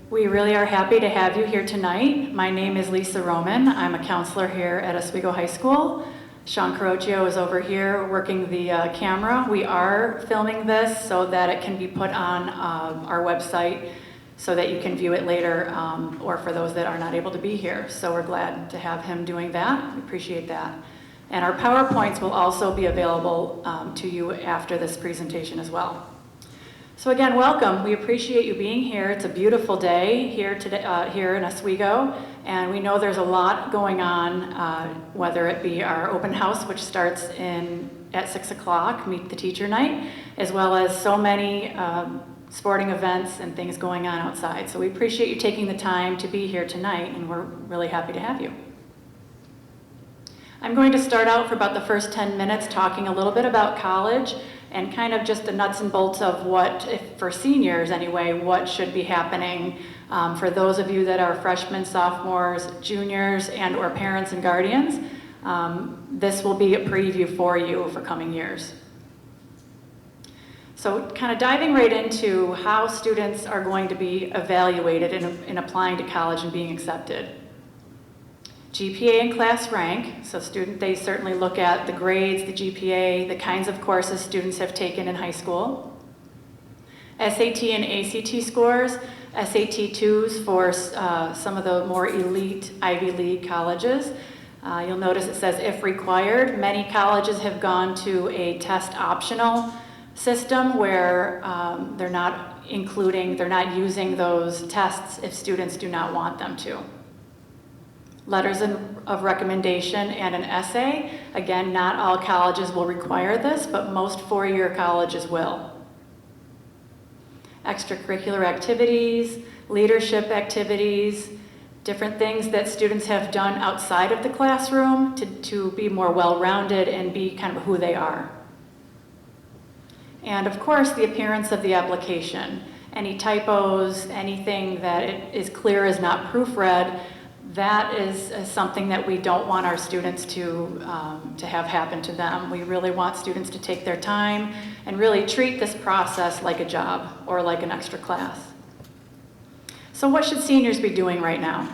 We really are happy to have you here tonight. My name is Lisa Roman. I'm a counselor here at Oswego High School. Sean Carocchio is over here working the camera. We are filming this so that it can be put on our website so that you can view it later, or for those that are not able to be here. So we're glad to have him doing that. We appreciate that. And our PowerPoints will also be available to you after this presentation as well. So again, welcome. We appreciate you being here. It's a beautiful day here today, here in Oswego, and we know there's a lot going on, whether it be our open house, which starts at 6 o'clock, Meet the Teacher Night, as well as so many sporting events and things going on outside. So we appreciate you taking the time to be here tonight, and we're really happy to have you. I'm going to start out for about the first 10 minutes talking a little bit about college and kind of just the nuts and bolts of for seniors anyway, what should be happening for those of you that are freshmen, sophomores, juniors, and or parents and guardians. This will be a preview for you for coming years. So kind of diving right into how students are going to be evaluated in applying to college and being accepted. GPA and class rank, so they certainly look at the grades, the GPA, the kinds of courses students have taken in high school. SAT and ACT scores, SAT 2s for some of the more elite Ivy League colleges. You'll notice it says if required. Many colleges have gone to a test optional system where they're not using those tests if students do not want them to. Letters of recommendation and an essay. Again, not all colleges will require this, but most four-year colleges will. Extracurricular activities, leadership activities, different things that students have done outside of the classroom to be more well-rounded and be kind of who they are. And of course, the appearance of the application. Any typos, anything that is clear is not proofread, that is something that we don't want our students to have happen to them. We really want students to take their time and really treat this process like a job or like an extra class. So what should seniors be doing right now?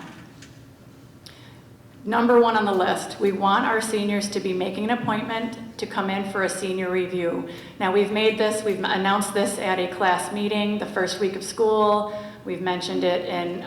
Number one on the list, we want our seniors to be making an appointment to come in for a senior review. Now we've announced this at a class meeting the first week of school. We've mentioned it in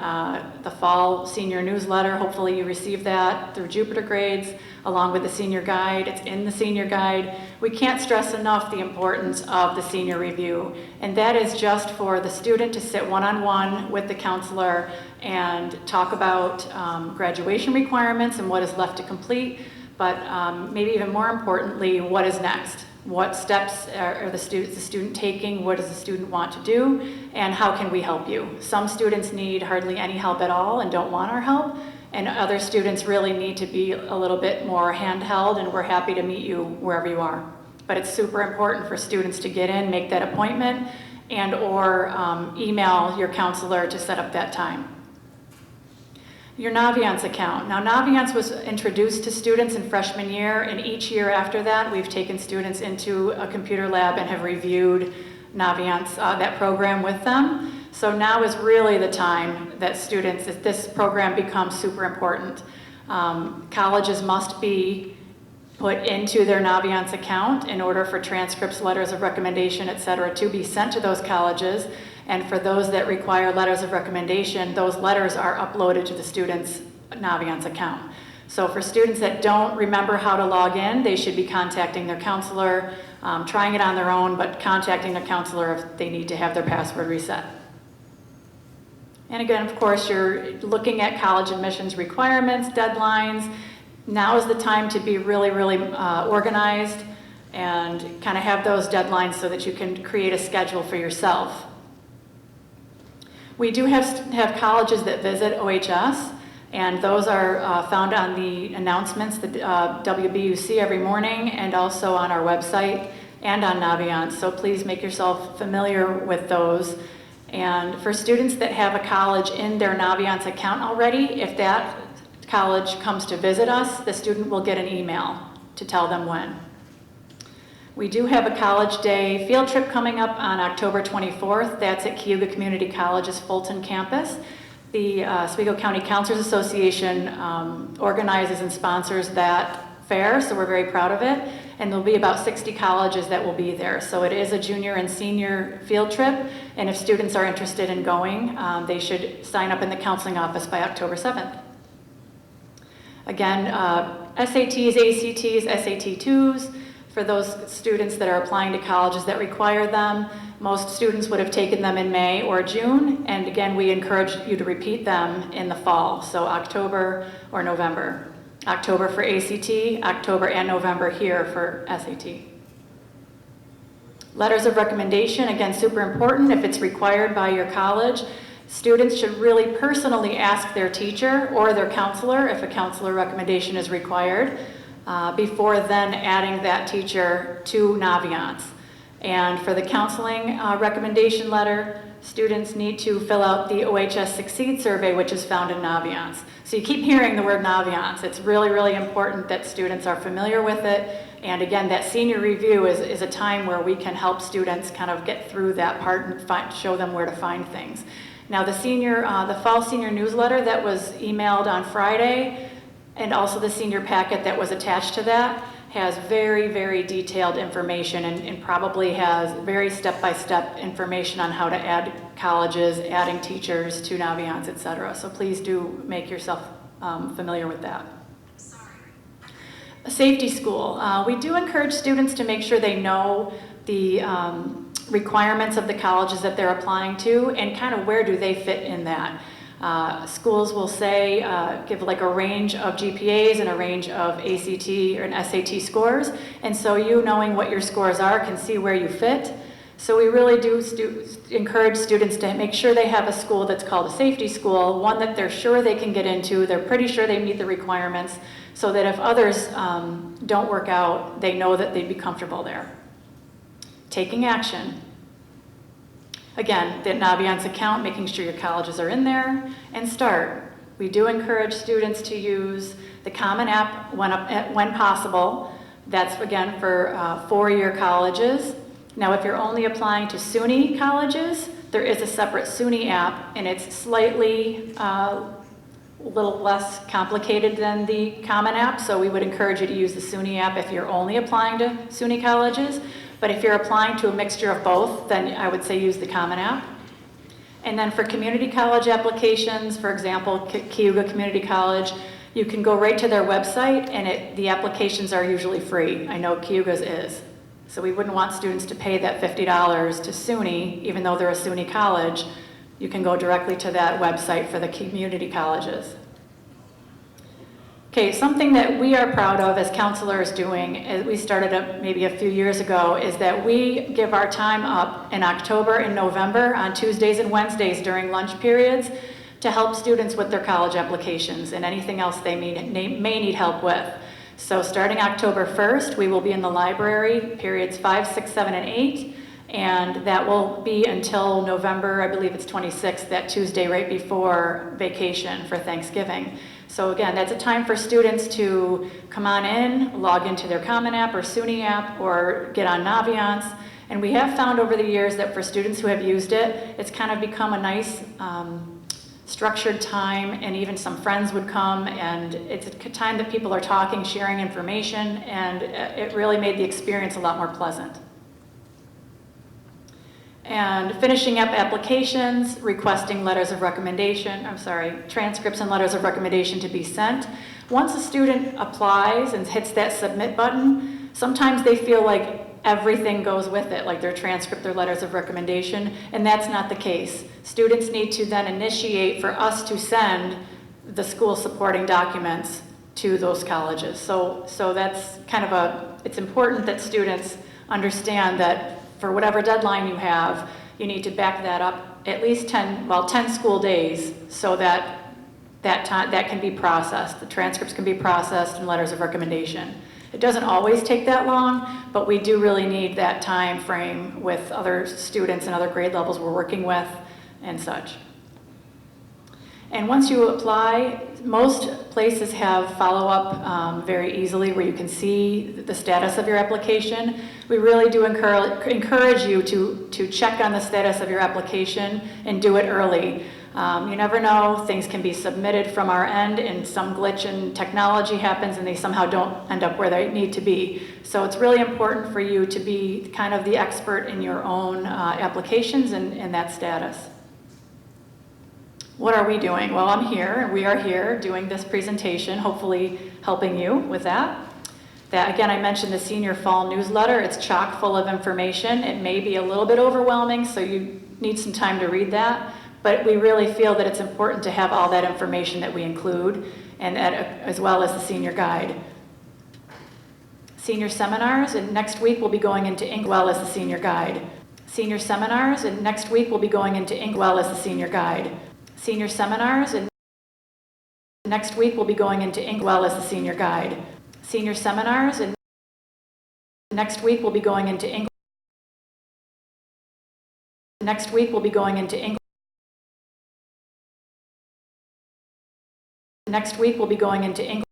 the fall senior newsletter. Hopefully you received that through Jupiter Grades, along with the senior guide. It's in the senior guide. We can't stress enough the importance of the senior review, and that is just for the student to sit one-on-one with the counselor and talk about graduation requirements and what is left to complete, but maybe even more importantly, what is next? What steps are the student taking? What does the student want to do? And how can we help you? Some students need hardly any help at all and don't want our help, and other students really need to be a little bit more handheld, and we're happy to meet you wherever you are. But it's super important for students to get in, make that appointment, and or email your counselor to set up that time. Your Naviance account. Now, Naviance was introduced to students in freshman year, and each year after that, we've taken students into a computer lab and have reviewed Naviance, that program with them. So now is really the time that this program becomes super important. Colleges must be put into their Naviance account in order for transcripts, letters of recommendation, et cetera, to be sent to those colleges. And for those that require letters of recommendation, those letters are uploaded to the student's Naviance account. So for students that don't remember how to log in, they should be contacting their counselor, trying it on their own, but contacting their counselor if they need to have their password reset. And again, of course, you're looking at college admissions requirements, deadlines. Now is the time to be really, really organized and kind of have those deadlines so that you can create a schedule for yourself. We do have colleges that visit OHS, and those are found on the announcements, the WBUC every morning, and also on our website and on Naviance. So please make yourself familiar with those. And for students that have a college in their Naviance account already, if that college comes to visit us, the student will get an email to tell them when. We do have a College Day field trip coming up on October 24th. That's at Cayuga Community College's Fulton campus. The Oswego County Counselors Association organizes and sponsors that fair, so we're very proud of it. And there'll be about 60 colleges that will be there. So it is a junior and senior field trip, and if students are interested in going, they should sign up in the counseling office by October 7th. Again, SATs, ACTs, SAT2s, for those students that are applying to colleges that require them. Most students would have taken them in May or June, and again, we encourage you to repeat them in the fall, so October or November. October for ACT, October and November here for SAT. Letters of recommendation, again, super important. If it's required by your college, students should really personally ask their teacher or their counselor, if a counselor recommendation is required, before then adding that teacher to Naviance. And for the counseling recommendation letter, students need to fill out the OHS Succeed survey, which is found in Naviance. So you keep hearing the word Naviance. It's really, really important that students are familiar with it. And again, that senior review is a time where we can help students kind of get through that part and show them where to find things. Now the fall senior newsletter that was emailed on Friday, and also the senior packet that was attached to that, has very, very detailed information and probably has very step-by-step information on how to add colleges, adding teachers to Naviance, et cetera. So please do make yourself familiar with that. A safety school. We do encourage students to make sure they know the requirements of the colleges that they're applying to and kind of where do they fit in that. Schools will say, give like a range of GPAs and a range of ACT or an SAT scores, and so you knowing what your scores are can see where you fit. So we really do encourage students to make sure they have a school that's called a safety school, one that they're sure they can get into, they're pretty sure they meet the requirements, so that if others don't work out, they know that they'd be comfortable there. Taking action. Again, the Naviance account, making sure your colleges are in there, and start. We do encourage students to use the Common App when possible. That's, again, for four-year colleges. Now, if you're only applying to SUNY colleges, there is a separate SUNY app, and it's slightly a little less complicated than the Common App, so we would encourage you to use the SUNY app if you're only applying to SUNY colleges. But if you're applying to a mixture of both, then I would say use the Common App. And then for community college applications, for example, Cayuga Community College, you can go right to their website, and the applications are usually free. I know Cayuga's is. So we wouldn't want students to pay that $50 to SUNY, even though they're a SUNY college. You can go directly to that website for the community colleges. Okay, something that we are proud of as counselors doing, as we started up maybe a few years ago, is that we give our time up in October and November on Tuesdays and Wednesdays during lunch periods to help students with their college applications and anything else they may need help with. So starting October 1st, we will be in the library periods 5, 6, 7, and 8, and that will be until November, I believe it's 26th, that Tuesday right before vacation for Thanksgiving. So again, that's a time for students to come on in, log into their Common App or SUNY app, or get on Naviance. And we have found over the years that for students who have used it, it's kind of become a nice structured time, and even some friends would come, and it's a time that people are talking, sharing information, and it really made the experience a lot more pleasant. And finishing up applications, requesting letters of recommendation, transcripts and letters of recommendation to be sent. Once a student applies and hits that submit button, sometimes they feel like everything goes with it, like their transcript, their letters of recommendation, and that's not the case. Students need to then initiate for us to send the school supporting documents to those colleges. So that's kind of it's important that students understand that for whatever deadline you have, you need to back that up at least 10 school days so that that can be processed. The transcripts can be processed and letters of recommendation. It doesn't always take that long, but we do really need that time frame with other students and other grade levels we're working with and such. And once you apply, most places have follow-up very easily where you can see the status of your application. We really do encourage you to check on the status of your application and do it early. You never know, things can be submitted from our end and some glitch in technology happens and they somehow don't end up where they need to be. So it's really important for you to be kind of the expert in your own applications and that status. What are we doing? Well, I'm here, we are here doing this presentation, hopefully helping you with that. Again, I mentioned the senior fall newsletter. It's chock full of information. It may be a little bit overwhelming, so you need some time to read that, but we really feel that it's important to have all that information that we include, and as well as the senior guide. Senior seminars, and next week we'll be going into English, well as the senior guide. Senior seminars, and next week we'll be going into English, well as the senior guide. Senior seminars, and next week we'll be going into English, well as the senior guide. Senior seminars, and next week we'll be going into English. Next week we'll be going into English. Next week we'll be going into English.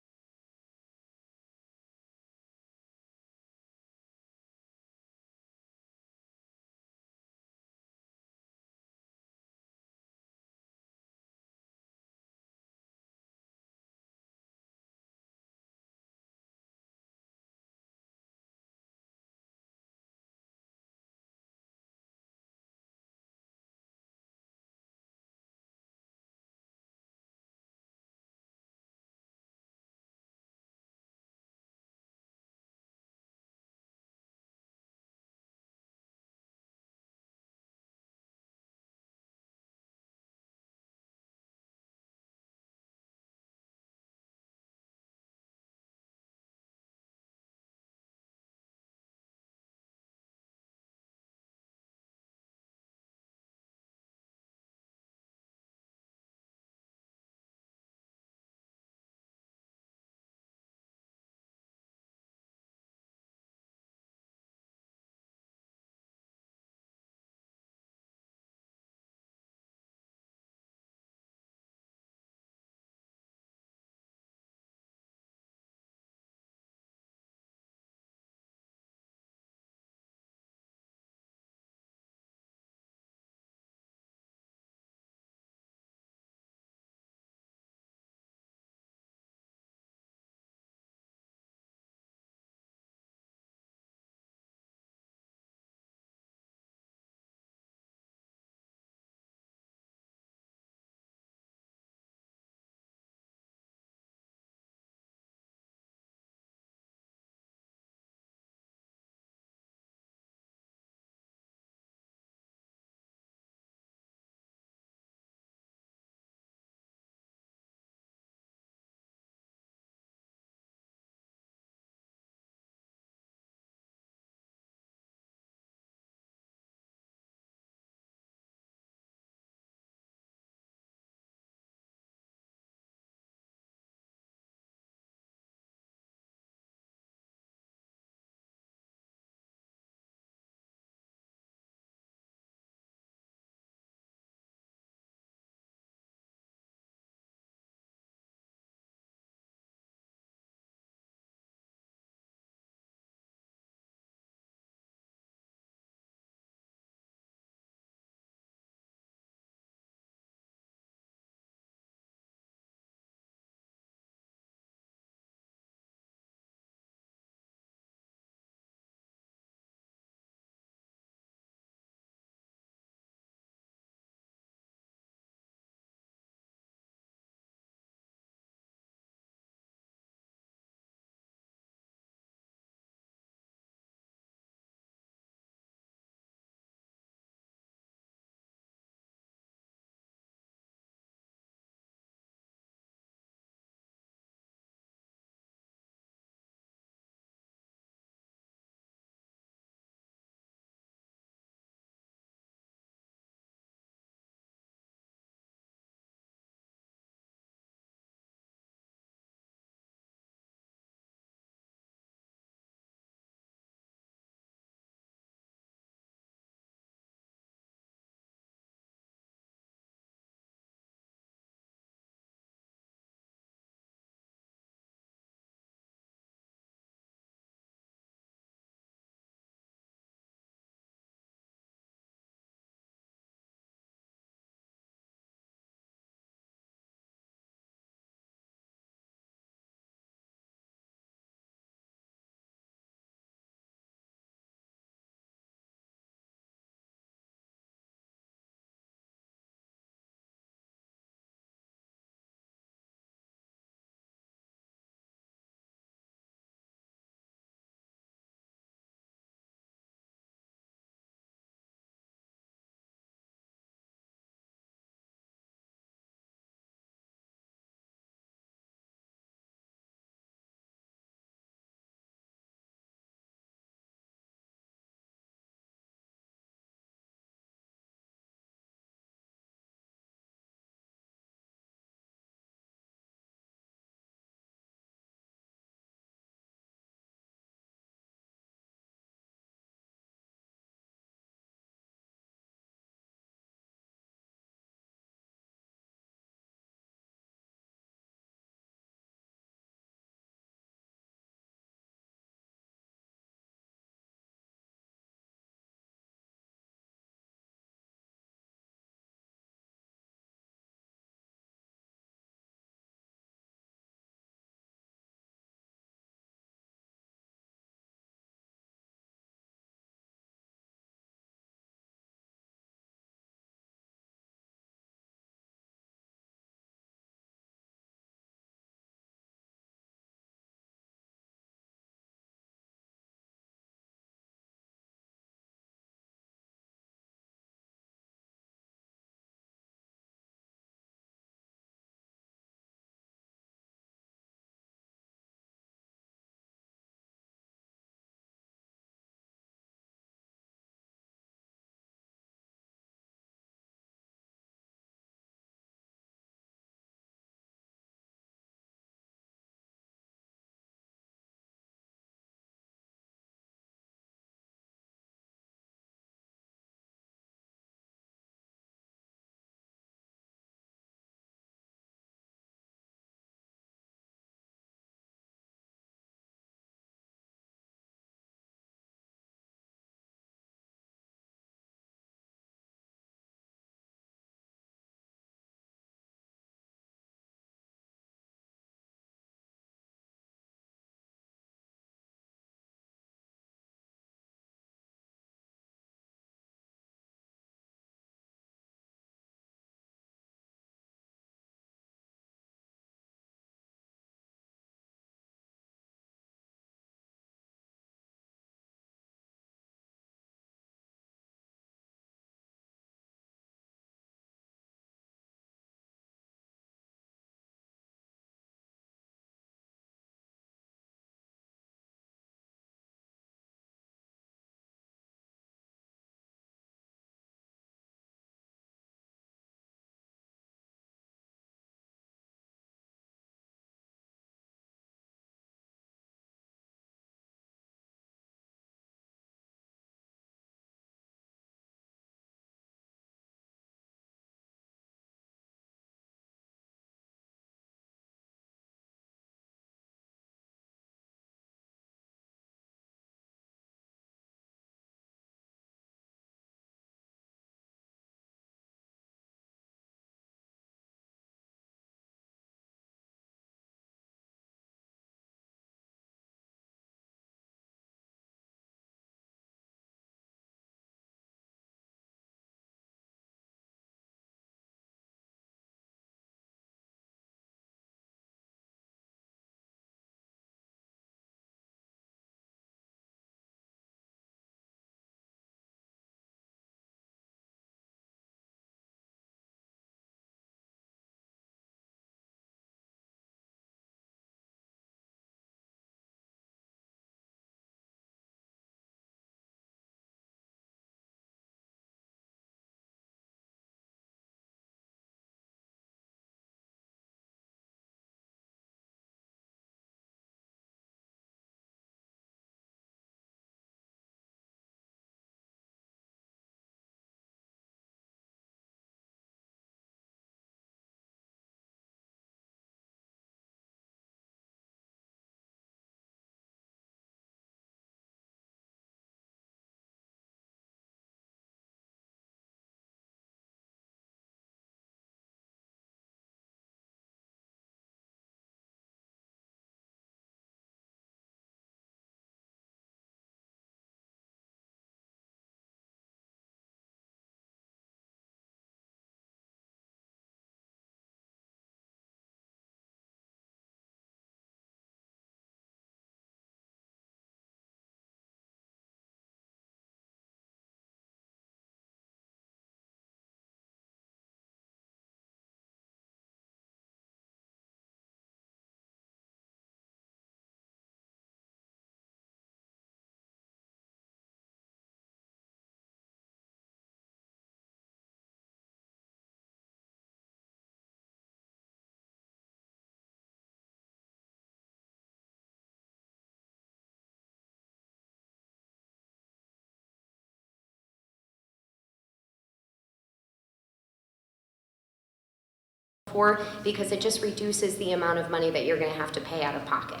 for, because it just reduces the amount of money that you're going to have to pay out of pocket.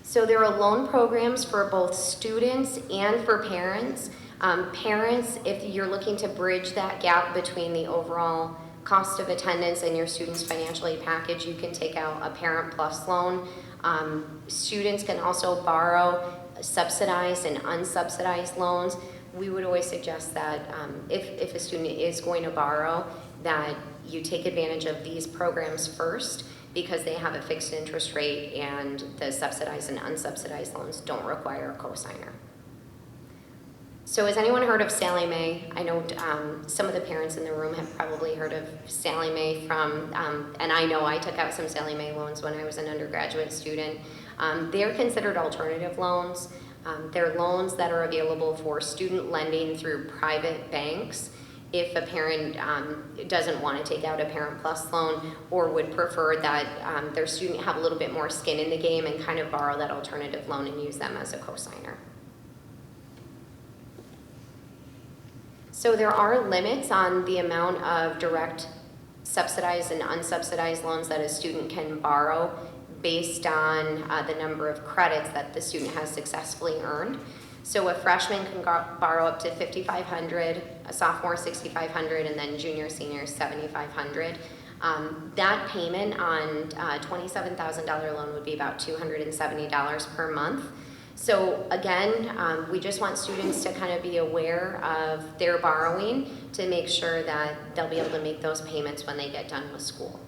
So there are loan programs for both students and for parents. Parents, if you're looking to bridge that gap between the overall cost of attendance and your student's financial aid package, you can take out a Parent Plus loan. Students can also borrow subsidized and unsubsidized loans. We would always suggest that if a student is going to borrow, that you take advantage of these programs first, because they have a fixed interest rate and the subsidized and unsubsidized loans don't require a cosigner. So has anyone heard of Sallie Mae? I know some of the parents in the room have probably heard of Sallie Mae from, and I know I took out some Sallie Mae loans when I was an undergraduate student. They're considered alternative loans. They're loans that are available for student lending through private banks if a parent doesn't want to take out a Parent Plus loan, or would prefer that their student have a little bit more skin in the game and kind of borrow that alternative loan and use them as a cosigner. So there are limits on the amount of direct subsidized and unsubsidized loans that a student can borrow based on the number of credits that the student has successfully earned. So a freshman can borrow up to $5,500, a sophomore $6,500, and then junior, senior $7,500. That payment on a $27,000 loan would be about $270 per month. So again, we just want students to kind of be aware of their borrowing to make sure that they'll be able to make those payments when they get done with school.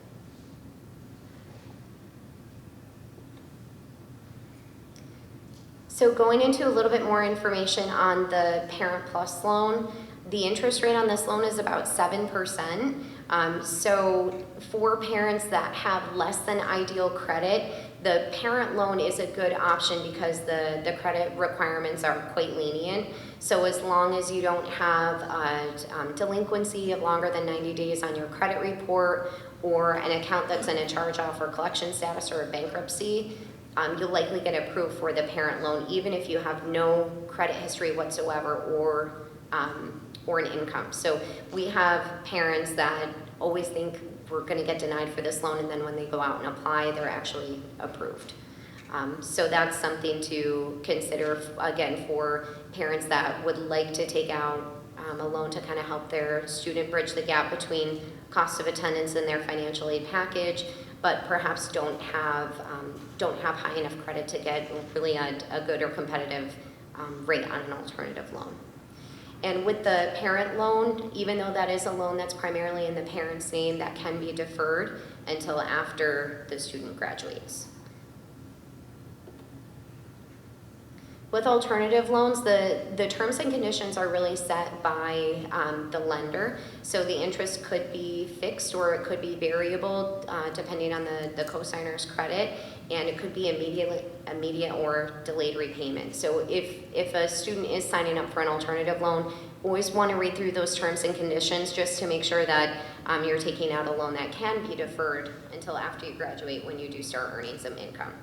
So going into a little bit more information on the Parent Plus loan, the interest rate on this loan is about 7%. So for parents that have less than ideal credit, the parent loan is a good option because the credit requirements are quite lenient. So as long as you don't have a delinquency of longer than 90 days on your credit report, or an account that's in a charge-off or collection status or a bankruptcy, you'll likely get approved for the parent loan, even if you have no credit history whatsoever or an income. So we have parents that always think we're going to get denied for this loan, and then when they go out and apply, they're actually approved. So that's something to consider, again, for parents that would like to take out a loan to kind of help their student bridge the gap between cost of attendance and their financial aid package, but perhaps don't have high enough credit to get really a good or competitive rate on an alternative loan. And with the parent loan, even though that is a loan that's primarily in the parent's name, that can be deferred until after the student graduates. With alternative loans, the terms and conditions are really set by the lender. So the interest could be fixed or it could be variable depending on the cosigner's credit, and it could be immediate or delayed repayment. So if a student is signing up for an alternative loan, always want to read through those terms and conditions just to make sure that you're taking out a loan that can be deferred until after you graduate, when you do start earning some income.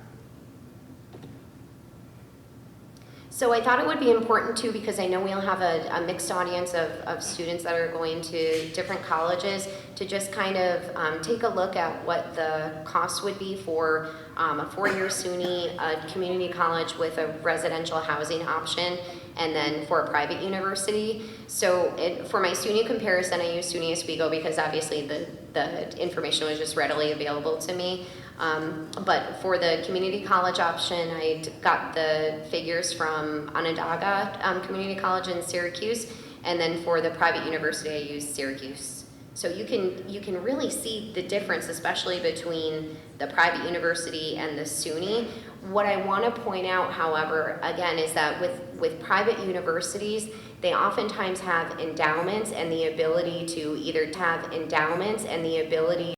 So I thought it would be important too, because I know we'll have a mixed audience of students that are going to different colleges, to just kind of take a look at what the cost would be for a four-year SUNY, a community college with a residential housing option, and then for a private university. So for my SUNY comparison, I use SUNY Oswego because obviously the information was just readily available to me. But for the community college option, I got the figures from Onondaga Community College in Syracuse, and then for the private university, I used Syracuse. So you can really see the difference, especially between the private university and the SUNY. What I want to point out, however, again, is that with private universities, they oftentimes have endowments and the ability to either have endowments and the ability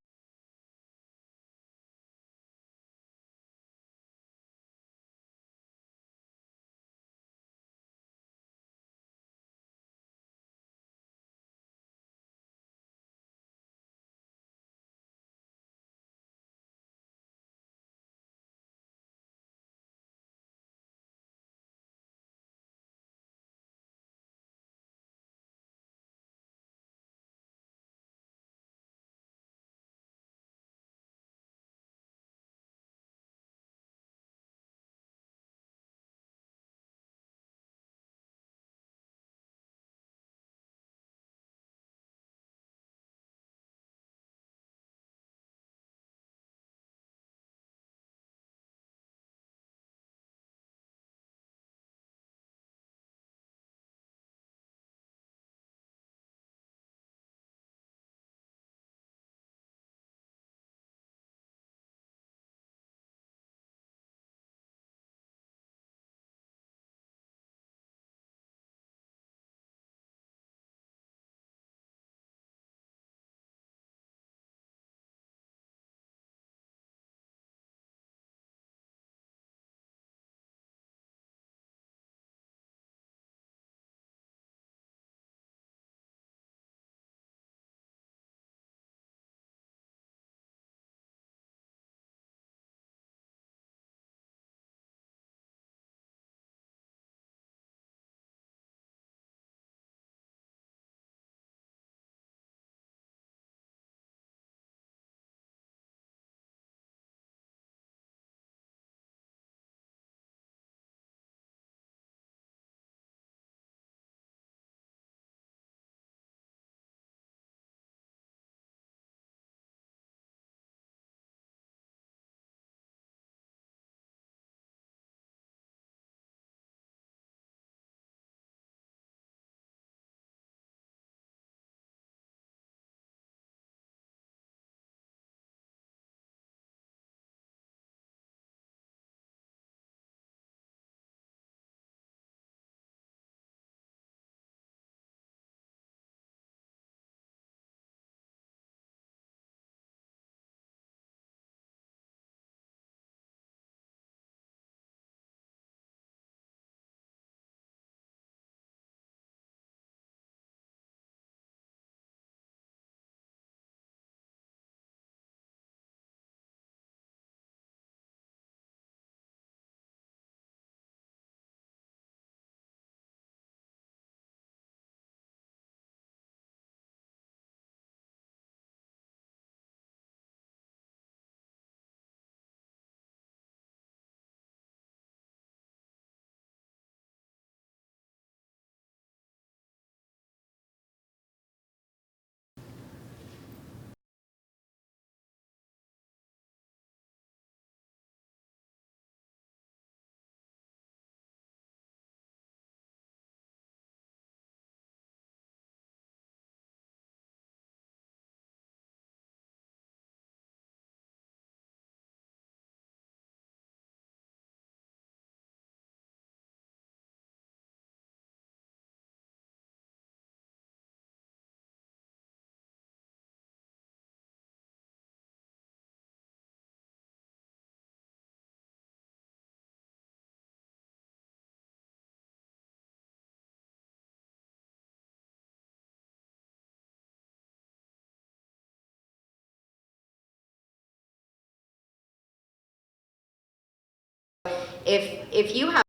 if you have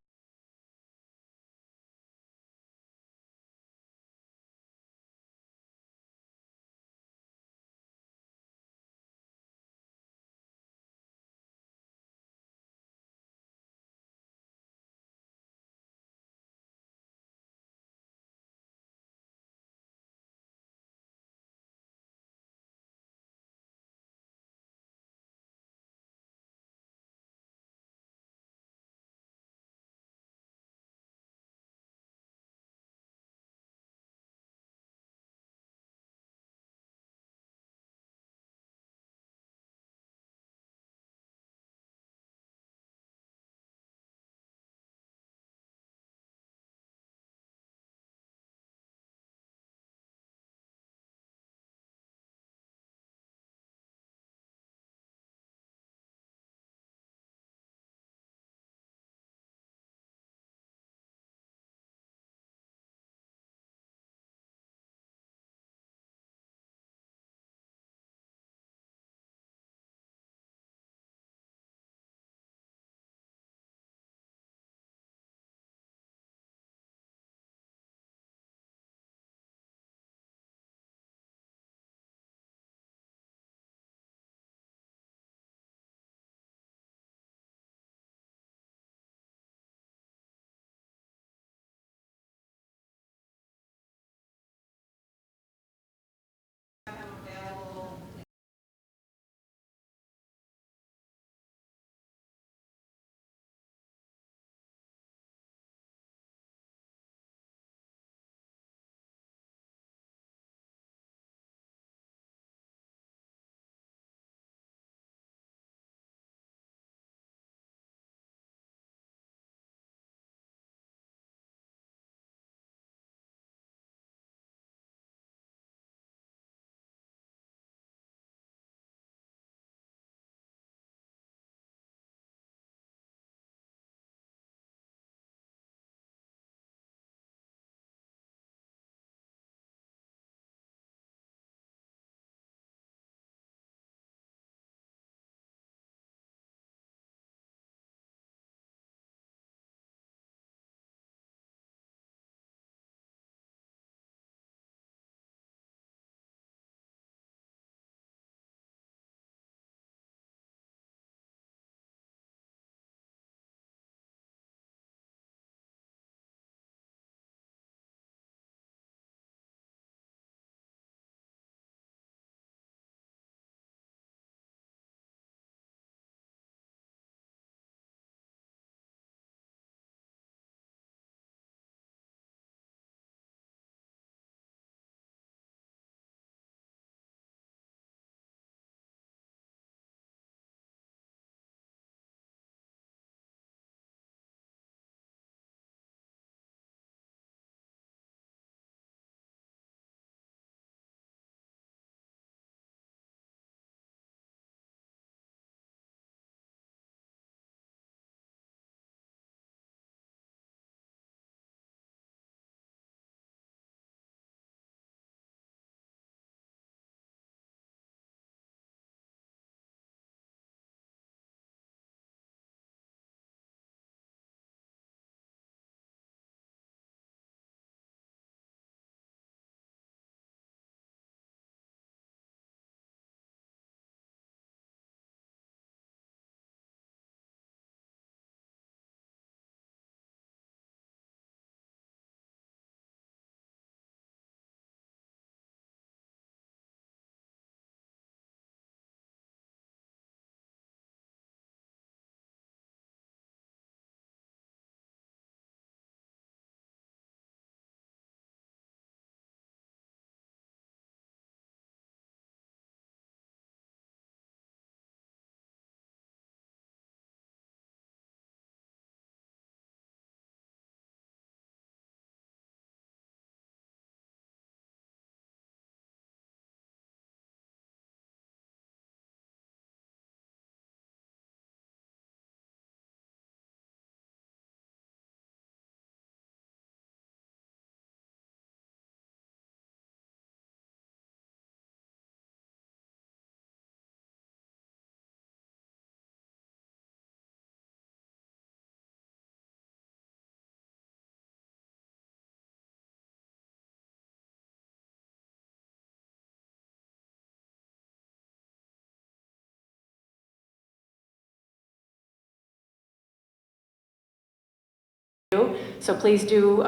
So please do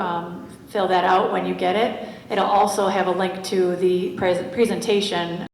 fill that out when you get it. It'll also have a link to the presentation